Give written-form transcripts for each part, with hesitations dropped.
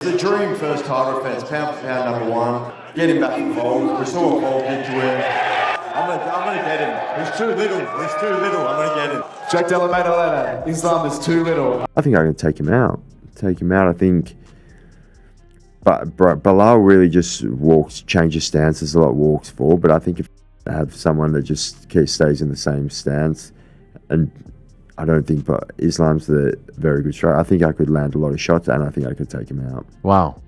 The dream first title defense, pound for pound number one. Get him back in Volk. We saw what Volk did to him. I'm gonna get him. He's too little. I'm gonna get him. Jack Della Maddalena. Islam is too little. I think I can take him out. I think. But Bilal really just changes stances a lot, walks forward. But I think if I have someone that just stays in the same stance, and I don't think Islam's the very good striker. I think I could land a lot of shots, and I think I could take him out. Wow.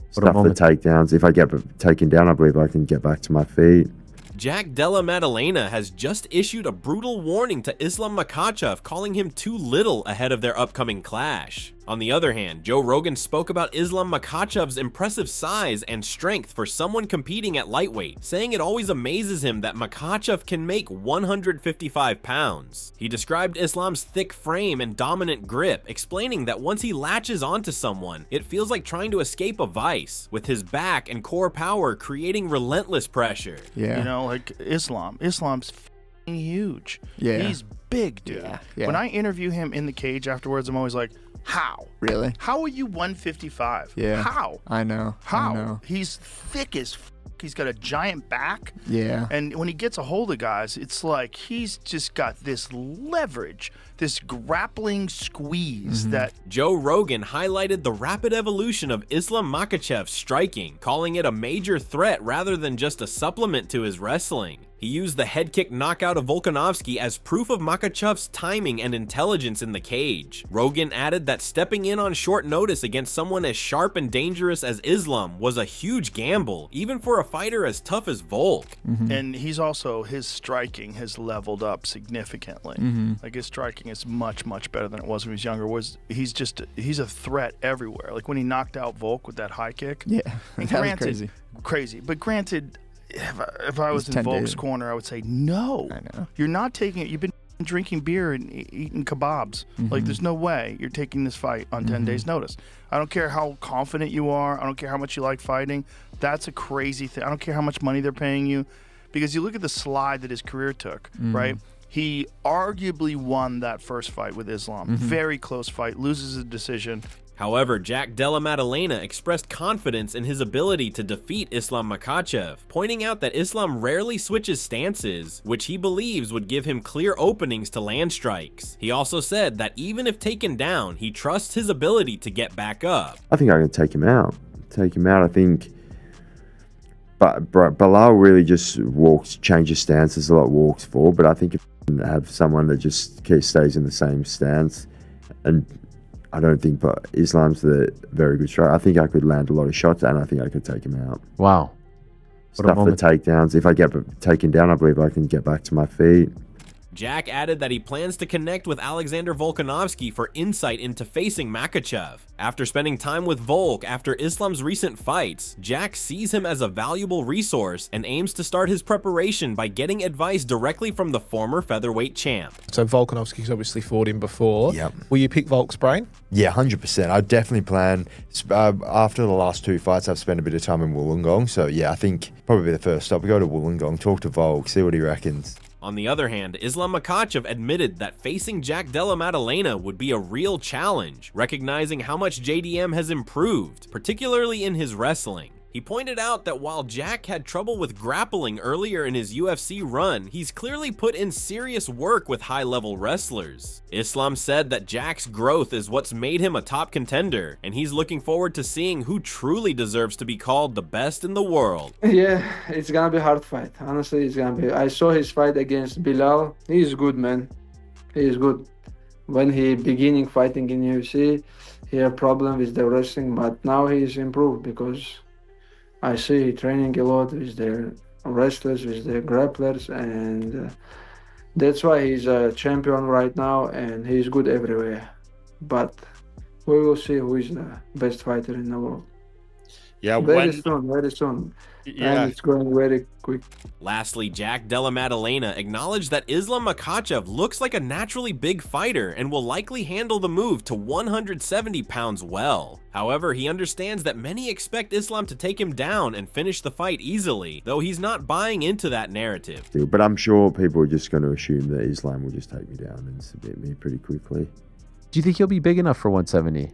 Stuff the takedowns. If I get taken down, I believe I can get back to my feet. Jack Della Maddalena has just issued a brutal warning to Islam Makhachev, calling him too little ahead of their upcoming clash. On the other hand, Joe Rogan spoke about Islam Makhachev's impressive size and strength for someone competing at lightweight, saying it always amazes him that Makhachev can make 155 pounds. He described Islam's thick frame and dominant grip, explaining that once he latches onto someone, it feels like trying to escape a vice, with his back and core power creating relentless pressure. Yeah. You know, like Islam's huge. Yeah. He's big, dude. Yeah. When I interview him in the cage afterwards, I'm always like, how? Really? How are you 155? Yeah. How? I know. How? He's thick as He's got a giant back. Yeah. And when he gets a hold of guys, it's like he's just got this leverage, this grappling squeeze that... Joe Rogan highlighted the rapid evolution of Islam Makhachev's striking, calling it a major threat rather than just a supplement to his wrestling. He used the head kick knockout of Volkanovski as proof of Makhachev's timing and intelligence in the cage. Rogan added that stepping in on short notice against someone as sharp and dangerous as Islam was a huge gamble, even for a fighter as tough as Volk. And he's also, his striking has leveled up significantly. Like his striking is much, much better than it was when he was younger. He's a threat everywhere. Like when he knocked out Volk with that high kick. Yeah, that was crazy. Crazy. But granted, if I was in Volk's corner, I would say, no, I know. You're not taking it. You've been drinking beer and eating kebabs. Like, there's no way you're taking this fight on 10 days' notice. I don't care how confident you are. I don't care how much you like fighting. That's a crazy thing. I don't care how much money they're paying you. Because you look at the slide that his career took, right? He arguably won that first fight with Islam. Very close fight, loses a decision. However, Jack Della Maddalena expressed confidence in his ability to defeat Islam Makhachev, pointing out that Islam rarely switches stances, which he believes would give him clear openings to land strikes. He also said that even if taken down, he trusts his ability to get back up. I think I can take him out. I think. But Bilal really just changes stances a lot, walks forward. But I think if I have someone that just stays in the same stance, and I don't think Islam's the very good striker. I think I could land a lot of shots, and I think I could take him out. Wow. Stuff the takedowns. If I get taken down, I believe I can get back to my feet. Jack added that he plans to connect with Alexander Volkanovski for insight into facing Makhachev. After spending time with Volk after Islam's recent fights, Jack sees him as a valuable resource and aims to start his preparation by getting advice directly from the former featherweight champ. So Volkanovski's obviously fought him before. Yep. Will you pick Volk's brain? Yeah, 100%. I definitely plan. After the last two fights, I've spent a bit of time in Wollongong. So yeah, I think probably the first stop, we go to Wollongong, talk to Volk, see what he reckons. On the other hand, Islam Makhachev admitted that facing Jack Della Maddalena would be a real challenge, recognizing how much JDM has improved, particularly in his wrestling. He pointed out that while Jack had trouble with grappling earlier in his UFC run, he's clearly put in serious work with high-level wrestlers. Islam said that Jack's growth is what's made him a top contender, and he's looking forward to seeing who truly deserves to be called the best in the world. Yeah, it's gonna be a hard fight. Honestly, it's gonna be. I saw his fight against Bilal. He's good, man. He is good. When he beginning fighting in UFC, he had problem with the wrestling, but now he's improved because I see training a lot with the wrestlers, with the grapplers, and that's why he's a champion right now, and he's good everywhere. But we will see who is the best fighter in the world. Yeah, very soon. Yeah. And it's going very quick. Lastly, Jack Della Maddalena acknowledged that Islam Makhachev looks like a naturally big fighter and will likely handle the move to 170 pounds well. However, he understands that many expect Islam to take him down and finish the fight easily, though he's not buying into that narrative. But I'm sure people are just going to assume that Islam will just take me down and submit me pretty quickly. Do you think he'll be big enough for 170?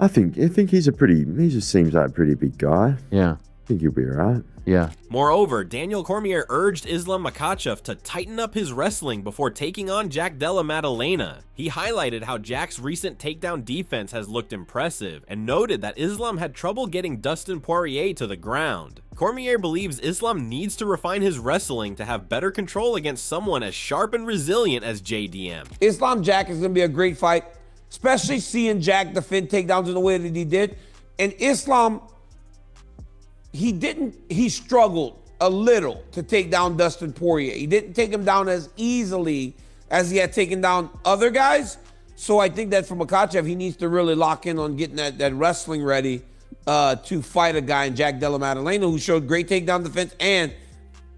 I think he just seems like a pretty big guy. Yeah. I think he'll be alright. Yeah. Moreover, Daniel Cormier urged Islam Makhachev to tighten up his wrestling before taking on Jack Della Maddalena. He highlighted how Jack's recent takedown defense has looked impressive and noted that Islam had trouble getting Dustin Poirier to the ground. Cormier believes Islam needs to refine his wrestling to have better control against someone as sharp and resilient as JDM. Islam Jack is going to be a great fight, especially seeing Jack defend takedowns in the way that he did. And Islam, he struggled a little to take down Dustin Poirier. He didn't take him down as easily as he had taken down other guys. So I think that for Makhachev, he needs to really lock in on getting that wrestling ready to fight a guy in Jack Della Maddalena who showed great takedown defense. And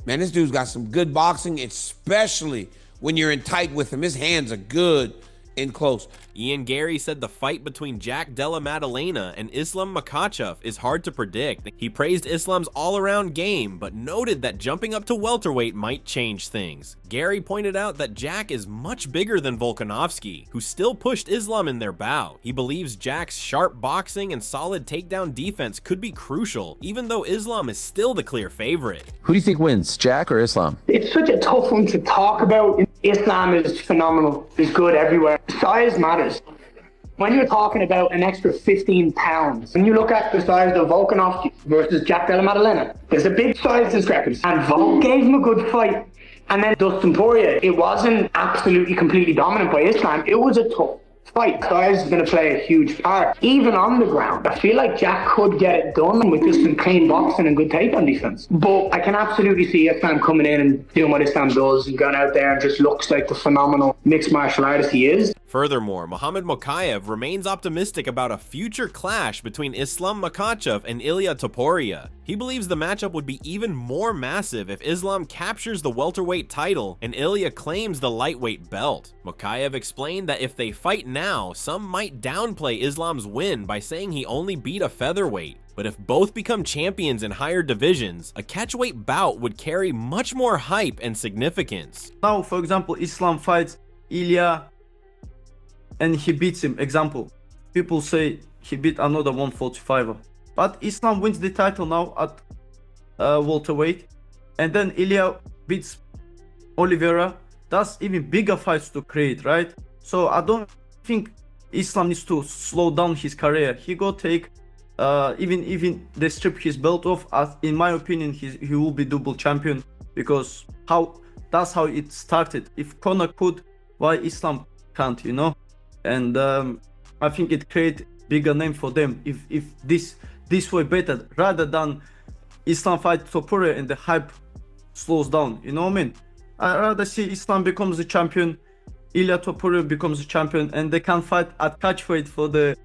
man, this dude's got some good boxing, especially when you're in tight with him. His hands are good in close. Ian Gary said the fight between Jack Della Maddalena and Islam Makhachev is hard to predict. He praised Islam's all-around game, but noted that jumping up to welterweight might change things. Gary pointed out that Jack is much bigger than Volkanovski, who still pushed Islam in their bout. He believes Jack's sharp boxing and solid takedown defense could be crucial, even though Islam is still the clear favorite. Who do you think wins, Jack or Islam? It's such a tough one to talk about. Islam is phenomenal. He's good everywhere. Size matters. When you're talking about an extra 15 pounds, when you look at the size of Volkanovski versus Jack Della Maddalena, there's a big size discrepancy. And Volk gave him a good fight. And then Dustin Poirier, it wasn't absolutely completely dominant by Islam. It was a tough fight. Size is going to play a huge part. Even on the ground, I feel like Jack could get it done with just some clean boxing and good takedown defense. But I can absolutely see Islam coming in and doing what Islam does and going out there and just looks like the phenomenal mixed martial artist he is. Furthermore, Muhammad Makhachev remains optimistic about a future clash between Islam Makhachev and Ilia Topuria. He believes the matchup would be even more massive if Islam captures the welterweight title and Ilia claims the lightweight belt. Makhachev explained that if they fight now, some might downplay Islam's win by saying he only beat a featherweight. But if both become champions in higher divisions, a catchweight bout would carry much more hype and significance. Now, for example, Islam fights Ilia and he beats him. Example, people say he beat another 145er. But Islam wins the title now at welterweight. And then Ilia beats Oliveira. That's even bigger fights to create, right? So I don't think Islam needs to slow down his career. He go take, even they strip his belt off. In my opinion, he will be double champion because that's how it started. If Conor could, why Islam can't, you know? And I think it create bigger name for them if this way better rather than Islam fight Topuria and the hype slows down. You know what I mean? I rather see Islam becomes a champion, Ilia Topuria becomes a champion, and they can fight at catchweight for the,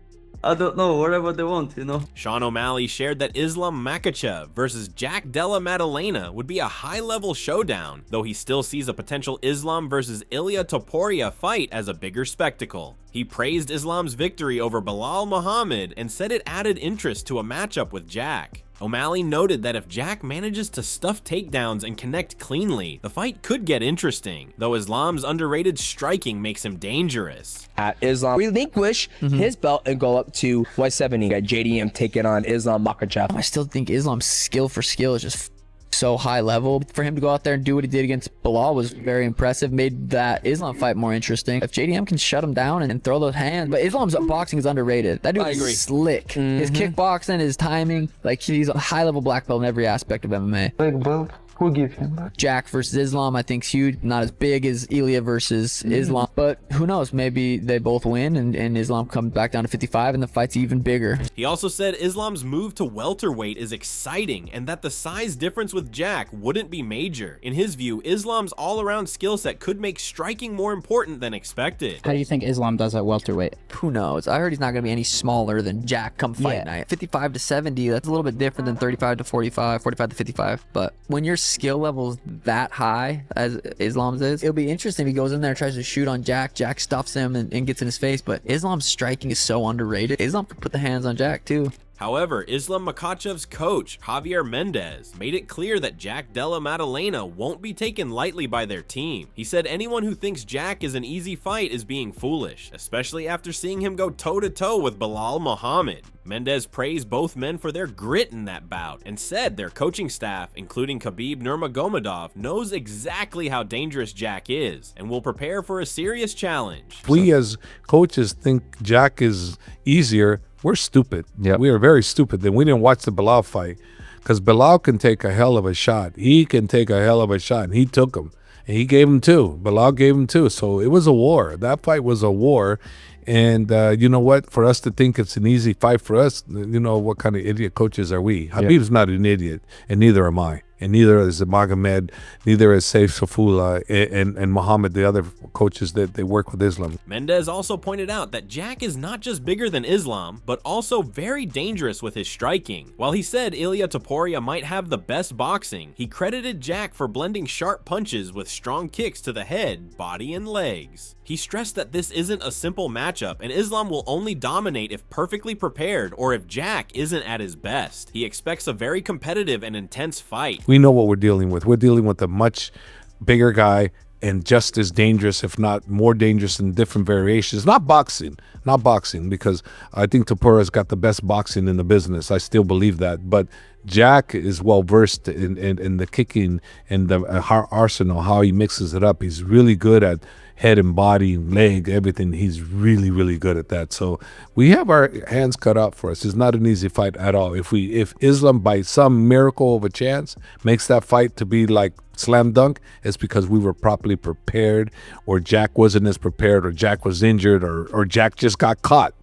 I don't know, whatever they want, you know. Sean O'Malley shared that Islam Makhachev versus Jack Della Maddalena would be a high-level showdown, though he still sees a potential Islam versus Ilia Topuria fight as a bigger spectacle. He praised Islam's victory over Bilal Muhammad and said it added interest to a matchup with Jack. O'Malley noted that if Jack manages to stuff takedowns and connect cleanly, the fight could get interesting, though Islam's underrated striking makes him dangerous. At Islam relinquish his belt and go up to 170. Got JDM taking on Islam Makhachev. I still think Islam's skill for skill is just so high level. For him to go out there and do what he did against Bilal was very impressive, made that Islam fight more interesting. If JDM can shut him down and throw those hands, but Islam's boxing is underrated. That dude is slick. His kickboxing, his timing, like he's a high level black belt in every aspect of MMA. Big belt. Who give him that? Jack versus Islam, I think, is huge. Not as big as Ilia versus Islam, but who knows? Maybe they both win and Islam comes back down to 55 and the fight's even bigger. He also said Islam's move to welterweight is exciting and that the size difference with Jack wouldn't be major. In his view, Islam's all-around skill set could make striking more important than expected. How do you think Islam does at welterweight? Who knows? I heard he's not going to be any smaller than Jack come fight night. 55 to 70, that's a little bit different than 35 to 45, 45 to 55. But when you're skill levels that high as Islam's is, it'll be interesting if he goes in there and tries to shoot on Jack. Jack stuffs him and gets in his face, but Islam's striking is so underrated. Islam could put the hands on Jack too. However, Islam Makhachev's coach, Javier Mendez, made it clear that Jack Della Maddalena won't be taken lightly by their team. He said anyone who thinks Jack is an easy fight is being foolish, especially after seeing him go toe-to-toe with Belal Muhammad. Mendez praised both men for their grit in that bout and said their coaching staff, including Khabib Nurmagomedov, knows exactly how dangerous Jack is and will prepare for a serious challenge. If we as coaches think Jack is easier, we're stupid. We are very stupid. Then we didn't watch the Belal fight, because Belal can take a hell of a shot. He can take a hell of a shot, and he took him. And he gave him two. Belal gave him two. So it was a war. That fight was a war. And you know what? For us to think it's an easy fight for us, you know, what kind of idiot coaches are we? Habib's not an idiot, and neither am I. And neither is Magomed, neither is Saif Safullah and Muhammad, the other coaches that they work with Islam. Mendez also pointed out that Jack is not just bigger than Islam, but also very dangerous with his striking. While he said Ilia Topuria might have the best boxing, he credited Jack for blending sharp punches with strong kicks to the head, body, and legs. He stressed that this isn't a simple matchup, and Islam will only dominate if perfectly prepared or if Jack isn't at his best. He expects a very competitive and intense fight. We know what we're dealing with. We're dealing with a much bigger guy and just as dangerous, if not more dangerous in different variations. Not boxing, because I think Topuria's got the best boxing in the business. I still believe that. But Jack is well versed in the kicking and the arsenal, how he mixes it up. He's really good at head and body, leg, everything. He's really, really good at that. So we have our hands cut out for us. It's not an easy fight at all. If Islam, by some miracle of a chance, makes that fight to be like slam dunk, it's because we were properly prepared, or Jack wasn't as prepared, or Jack was injured, or Jack just got caught.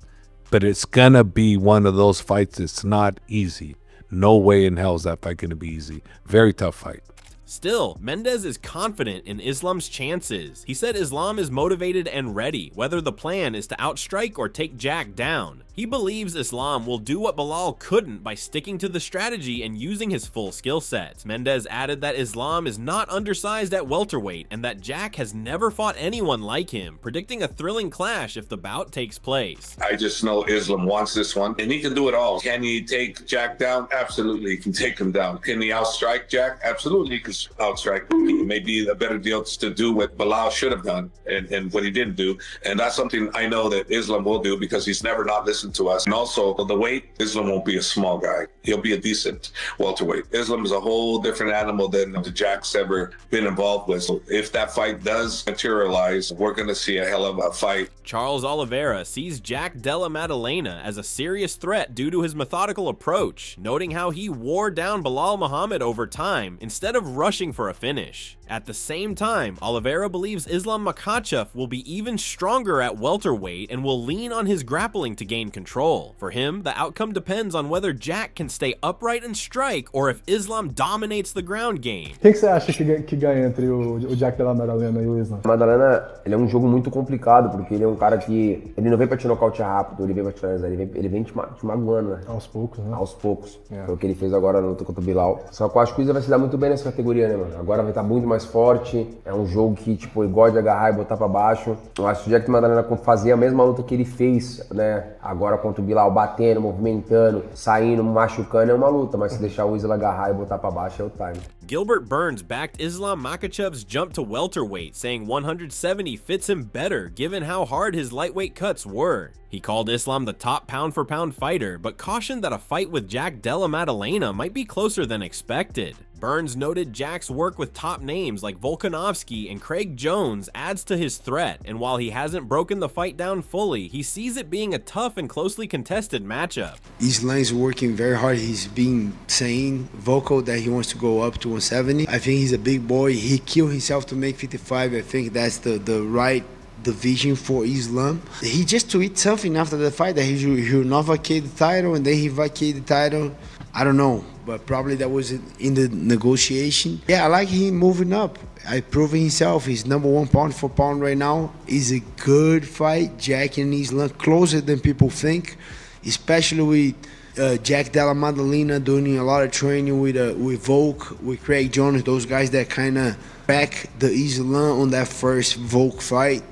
But it's gonna be one of those fights. It's not easy. No way in hell is that fight gonna be easy. Very tough fight. Still, Mendez is confident in Islam's chances. He said Islam is motivated and ready, whether the plan is to outstrike or take Jack down. He believes Islam will do what Belal couldn't by sticking to the strategy and using his full skill set. Mendez added that Islam is not undersized at welterweight and that Jack has never fought anyone like him, predicting a thrilling clash if the bout takes place. I just know Islam wants this one, and he can do it all. Can he take Jack down? Absolutely, he can take him down. Can he outstrike Jack? Absolutely, he can outstrike him. It may be a better deal to do what Belal should have done and what he didn't do, and that's something I know that Islam will do because he's never not listened to us. And also, the weight, Islam won't be a small guy. He'll be a decent welterweight. Islam is a whole different animal than the Jack's ever been involved with. So if that fight does materialize, we're going to see a hell of a fight. Charles Oliveira sees Jack Della Maddalena as a serious threat due to his methodical approach, noting how he wore down Belal Muhammad over time instead of rushing for a finish. At the same time, Oliveira believes Islam Makhachev will be even stronger at welterweight and will lean on his grappling to gain control. For him, the outcome depends on whether Jack can stay upright and strike or if Islam dominates the ground game. Quem que você acha que ganha entre o Jack Della Maddalena e o Islam? Maddalena, ele é jogo muito complicado, porque ele é cara que ele não vem pra te nocautear rápido, ele vem pra te finalizar, ele vem te magoando, né? Aos poucos, né? Aos poucos. Foi o que ele fez agora na luta contra o Bilal. Só que eu acho que o Islam vai se dar muito bem nessa categoria, né, mano? Agora vai estar muito mais forte, é jogo que, tipo, ele gosta de agarrar e botar pra baixo. Eu acho que o Jack Maddalena fazia a mesma luta que ele fez, né? Agora contra o Bilal, batendo, movimentando, saindo, machucando, é uma luta, mas se deixar o Islam agarrar e botar pra baixo é o time. Gilbert Burns backed Islam Makhachev's jump to welterweight, saying 170 fits him better given how hard his lightweight cuts were. He called Islam the top pound-for-pound fighter, but cautioned that a fight with Jack Della Maddalena might be closer than expected. Burns noted Jack's work with top names like Volkanovski and Craig Jones adds to his threat, and while he hasn't broken the fight down fully, he sees it being a tough and closely contested matchup. Islam is working very hard. He's been saying vocal that he wants to go up to 170. I think he's a big boy. He killed himself to make 55. I think that's the right division for Islam. He just tweeted something after the fight that he will not vacate the title, and then he vacated the title. I don't know, but probably that was in the negotiation. Yeah, I like him moving up. I proven himself. He's #1 pound for pound right now. It's a good fight. Jack and Islam closer than people think, especially with Jack Della Maddalena doing a lot of training with Volk, with Craig Jones, those guys that kind of back the Islam on that first Volk fight.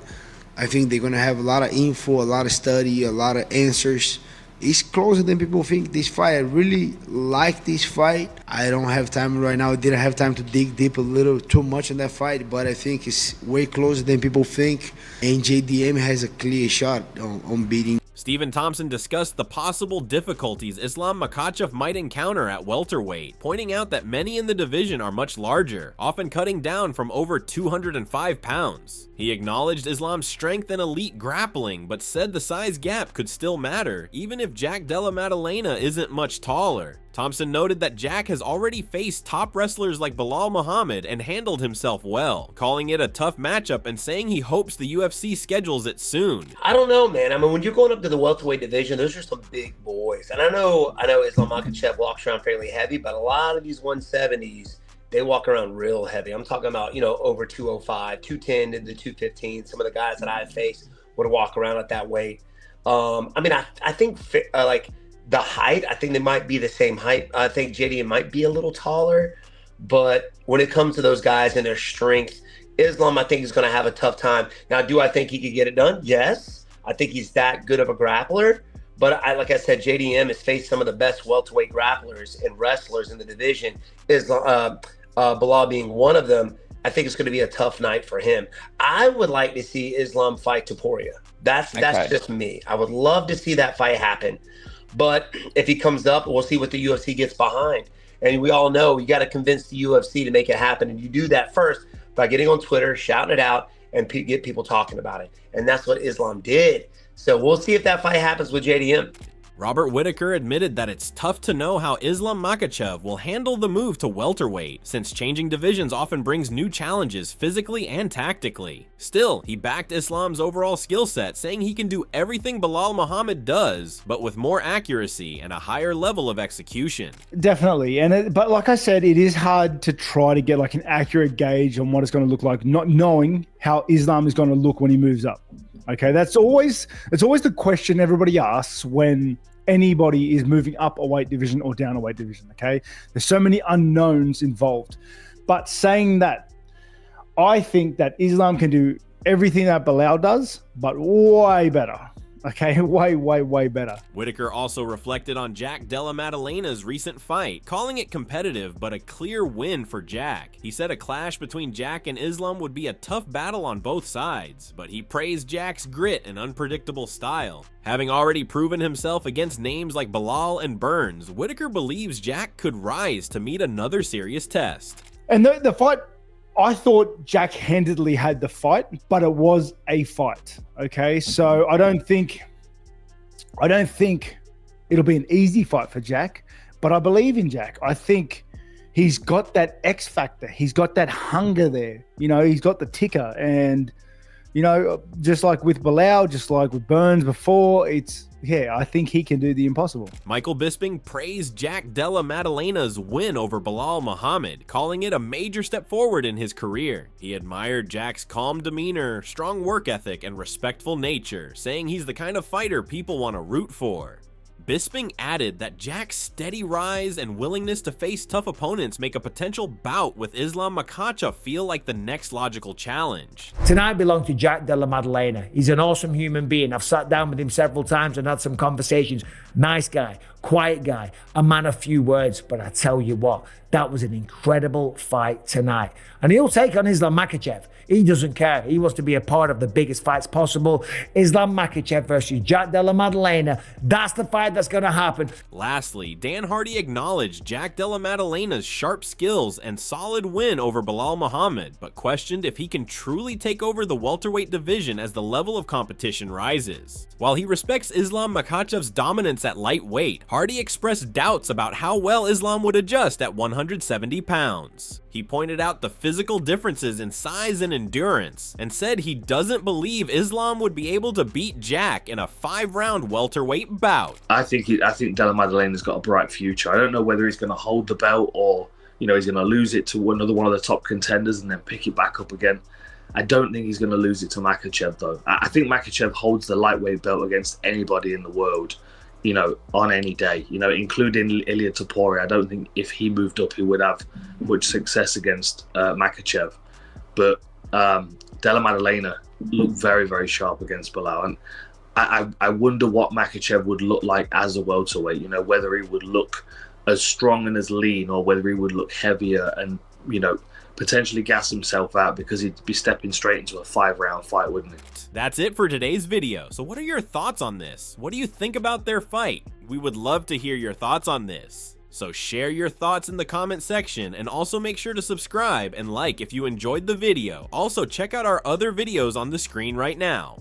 I think they're going to have a lot of info, a lot of study, a lot of answers It's closer than people think, this fight. I really like this fight. I don't have time right now. I didn't have time to dig deep a little too much in that fight, but I think it's way closer than people think. And JDM has a clear shot on beating. Stephen Thompson discussed the possible difficulties Islam Makhachev might encounter at welterweight, pointing out that many in the division are much larger, often cutting down from over 205 pounds. He acknowledged Islam's strength and elite grappling, but said the size gap could still matter, even if Jack Della Maddalena isn't much taller. Thompson noted that Jack has already faced top wrestlers like Belal Muhammad and handled himself well, calling it a tough matchup and saying he hopes the UFC schedules it soon. I don't know, man. I mean, when you're going up to the welterweight division, those are some big boys. And I know Islam Makhachev walks around fairly heavy, but a lot of these 170s, they walk around real heavy. I'm talking about, over 205, 210 to the 215. Some of the guys that I've faced would walk around at that weight. I think the height, I think they might be the same height. I think JD might be a little taller, but when it comes to those guys and their strength, Islam, I think, is going to have a tough time. Now, do I think he could get it done? Yes. I think he's that good of a grappler. But like I said, JDM has faced some of the best welterweight grapplers and wrestlers in the division. Belal being one of them. I think it's going to be a tough night for him. I would like to see Islam fight Topuria. That's just me. I would love to see that fight happen. But if he comes up, we'll see what the UFC gets behind. And we all know you got to convince the UFC to make it happen. And you do that first by getting on Twitter, shouting it out, and get people talking about it. And that's what Islam did. So we'll see if that fight happens with JDM. Robert Whitaker admitted that it's tough to know how Islam Makhachev will handle the move to welterweight, since changing divisions often brings new challenges physically and tactically. Still, he backed Islam's overall skill set, saying he can do everything Belal Muhammad does, but with more accuracy and a higher level of execution. Definitely, but like I said, it is hard to try to get like an accurate gauge on what it's going to look like, not knowing how Islam is going to look when he moves up. Okay, it's always the question everybody asks when anybody is moving up a weight division or down a weight division. Okay, there's so many unknowns involved. But saying that, I think that Islam can do everything that Belal does, but way better. Okay, way better. Whitaker also reflected on Jack Della Maddalena's recent fight, calling it competitive but a clear win for Jack. He said a clash between Jack and Islam would be a tough battle on both sides, but he praised Jack's grit and unpredictable style. Having already proven himself against names like Belal and Burns, Whitaker believes Jack could rise to meet another serious test. And the fight, I thought Jack handedly had the fight, but it was a fight. Okay, so I don't think it'll be an easy fight for Jack, but I believe in Jack. I think he's got that X factor. He's got that hunger there. He's got the ticker, and just like with Belal, just like with Burns before, I think he can do the impossible. Michael Bisping praised Jack Della Maddalena's win over Belal Muhammad, calling it a major step forward in his career. He admired Jack's calm demeanor, strong work ethic, and respectful nature, saying he's the kind of fighter people want to root for. Bisping added that Jack's steady rise and willingness to face tough opponents make a potential bout with Islam Makhachev feel like the next logical challenge. Tonight belonged to Jack Della Maddalena. He's an awesome human being. I've sat down with him several times and had some conversations. Nice guy, quiet guy, a man of few words, but I tell you what, that was an incredible fight tonight. And he'll take on Islam Makhachev. He doesn't care. He wants to be a part of the biggest fights possible. Islam Makhachev versus Jack Della Maddalena. That's the fight that's going to happen. Lastly, Dan Hardy acknowledged Jack Della Maddalena's sharp skills and solid win over Belal Muhammad, but questioned if he can truly take over the welterweight division as the level of competition rises. While he respects Islam Makhachev's dominance at lightweight, Hardy expressed doubts about how well Islam would adjust at 170 pounds. He pointed out the physical differences in size and endurance, and said he doesn't believe Islam would be able to beat Jack in a 5-round welterweight bout. I think Della Maddalena's got a bright future. I don't know whether he's going to hold the belt or he's going to lose it to another one of the top contenders and then pick it back up again. I don't think he's going to lose it to Makhachev though. I think Makhachev holds the lightweight belt against anybody in the world, on any day, including Ilia Topuria. I don't think if he moved up, he would have much success against Makhachev. But Della Maddalena looked very, very sharp against Belal. And I wonder what Makhachev would look like as a welterweight. You know, whether he would look as strong and as lean, or whether he would look heavier and, you know, potentially gas himself out, because he'd be stepping straight into a 5-round fight, wouldn't he? That's it for today's video. So what are your thoughts on this? What do you think about their fight? We would love to hear your thoughts on this. So share your thoughts in the comment section, and also make sure to subscribe and like if you enjoyed the video. Also check out our other videos on the screen right now.